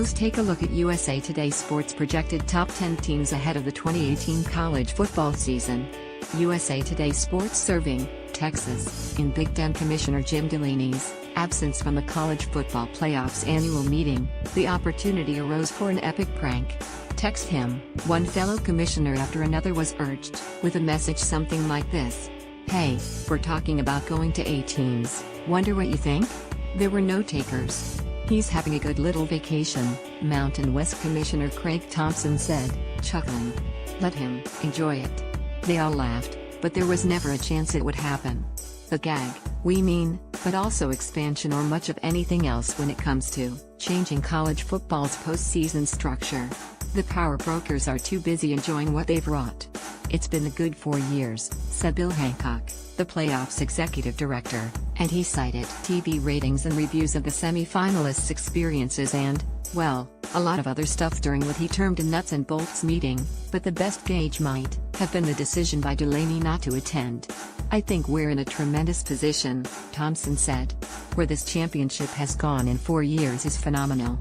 Heroes take a look at USA Today Sports' projected top 10 teams ahead of the 2018 college football season. USA Today Sports serving Texas, in Big Ten Commissioner Jim Delaney's absence from the college football playoffs annual meeting, the opportunity arose for an epic prank. Text him, one fellow commissioner after another was urged, with a message something like this. Hey, we're talking about going to 8 teams, wonder what you think? There were no takers. He's having a good little vacation, Mountain West Commissioner Craig Thompson said, chuckling. Let him enjoy it. They all laughed, but there was never a chance it would happen. The gag, we mean, but also expansion or much of anything else when it comes to changing college football's postseason structure. The power brokers are too busy enjoying what they've wrought. It's been a good 4 years, said Bill Hancock, the playoffs executive director, and he cited TV ratings and reviews of the semi-finalists' experiences and, well, a lot of other stuff during what he termed a nuts and bolts meeting, but the best gauge might have been the decision by Delaney not to attend. I think we're in a tremendous position, Thompson said. Where this championship has gone in 4 years is phenomenal.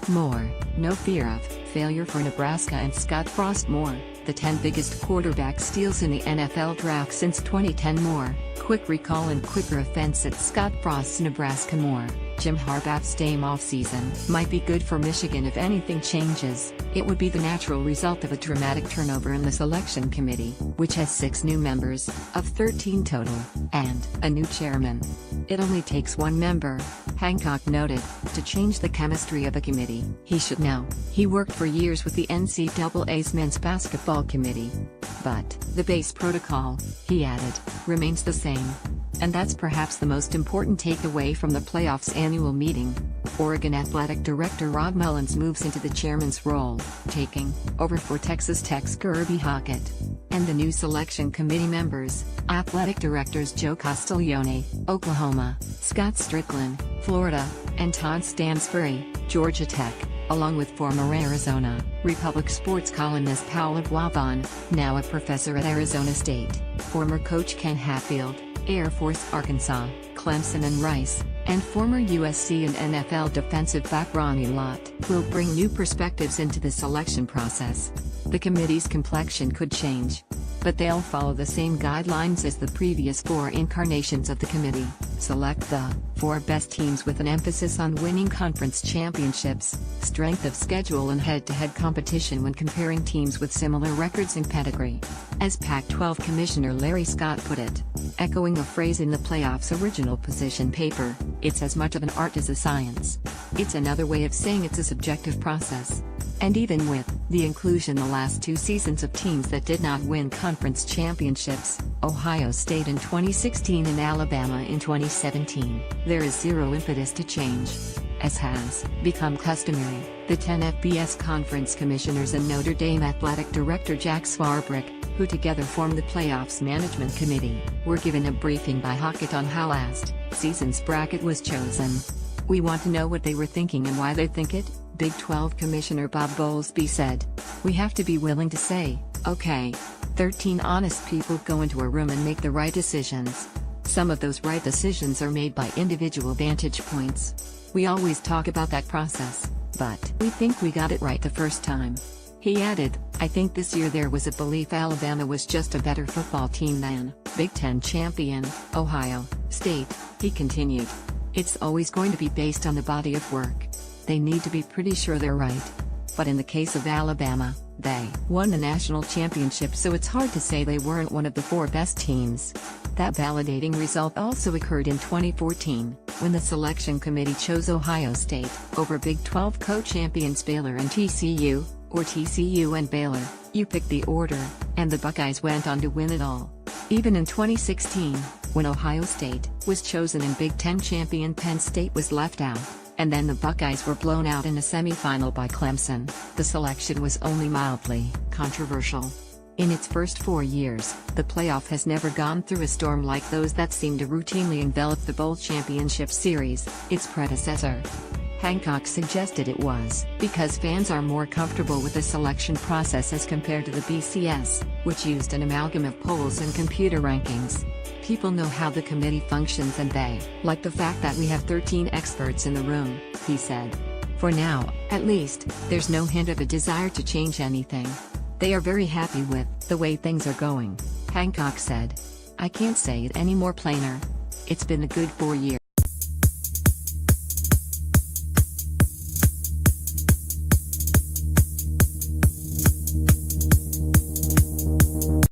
More, no fear of failure for Nebraska and Scott Frost. More, the 10 biggest quarterback steals in the NFL draft since 2010. More, quick recall and quicker offense at Scott Frost's Nebraska. More, Jim Harbaugh's Dame offseason might be good for Michigan if anything changes. It would be the natural result of a dramatic turnover in the selection committee, which has 6 new members, of 13 total, and a new chairman. It only takes 1 member, Hancock noted, to change the chemistry of a committee. He should know. He worked for years with the NCAA's men's basketball committee. But the base protocol, he added, remains the same. And that's perhaps the most important takeaway from the playoffs annual meeting. Oregon Athletic Director Rod Mullins moves into the chairman's role, taking over for Texas Tech's Kirby Hockett. And the new selection committee members, athletic directors Joe Castiglione, Oklahoma, Scott Strickland, Florida, and Todd Stansbury, Georgia Tech, along with former Arizona Republic sports columnist Paula Guavon, now a professor at Arizona State, former coach Ken Hatfield, Air Force Arkansas, Clemson and Rice, and former USC and NFL defensive back Ronnie Lott, will bring new perspectives into the selection process. The committee's complexion could change, but they'll follow the same guidelines as the previous 4 incarnations of the committee. Select the 4 best teams with an emphasis on winning conference championships, strength of schedule and head-to-head competition when comparing teams with similar records and pedigree. As Pac-12 Commissioner Larry Scott put it, echoing a phrase in the playoffs' original position paper, it's as much of an art as a science. It's another way of saying it's a subjective process. And even with the inclusion the last 2 seasons of teams that did not win conference championships, Ohio State in 2016 and Alabama in 2017, there is zero impetus to change. As has become customary, the 10 FBS conference commissioners and Notre Dame athletic director Jack Swarbrick, who together form the playoffs management committee, were given a briefing by Hockett on how last season's bracket was chosen. We want to know what they were thinking and why they think it, Big 12 Commissioner Bob Bowlesby said. We have to be willing to say, okay, 13 honest people go into a room and make the right decisions. Some of those right decisions are made by individual vantage points. We always talk about that process, but we think we got it right the first time. He added, I think this year there was a belief Alabama was just a better football team than Big Ten champion, Ohio State, he continued. It's always going to be based on the body of work. They need to be pretty sure they're right. But in the case of Alabama, they won the national championship, so it's hard to say they weren't one of the 4 best teams. That validating result also occurred in 2014, when the selection committee chose Ohio State over Big 12 co-champions Baylor and TCU, or TCU and Baylor, you pick the order, and the Buckeyes went on to win it all. Even in 2016, when Ohio State was chosen and Big Ten champion Penn State was left out, and then the Buckeyes were blown out in a semifinal by Clemson, the selection was only mildly controversial. In its first 4 years, the playoff has never gone through a storm like those that seem to routinely envelop the bowl championship series, its predecessor. Hancock suggested it was because fans are more comfortable with the selection process as compared to the BCS, which used an amalgam of polls and computer rankings. People know how the committee functions and they like the fact that we have 13 experts in the room, he said. For now, at least, there's no hint of a desire to change anything. They are very happy with the way things are going, Hancock said. I can't say it any more plainer. It's been a good 4 years.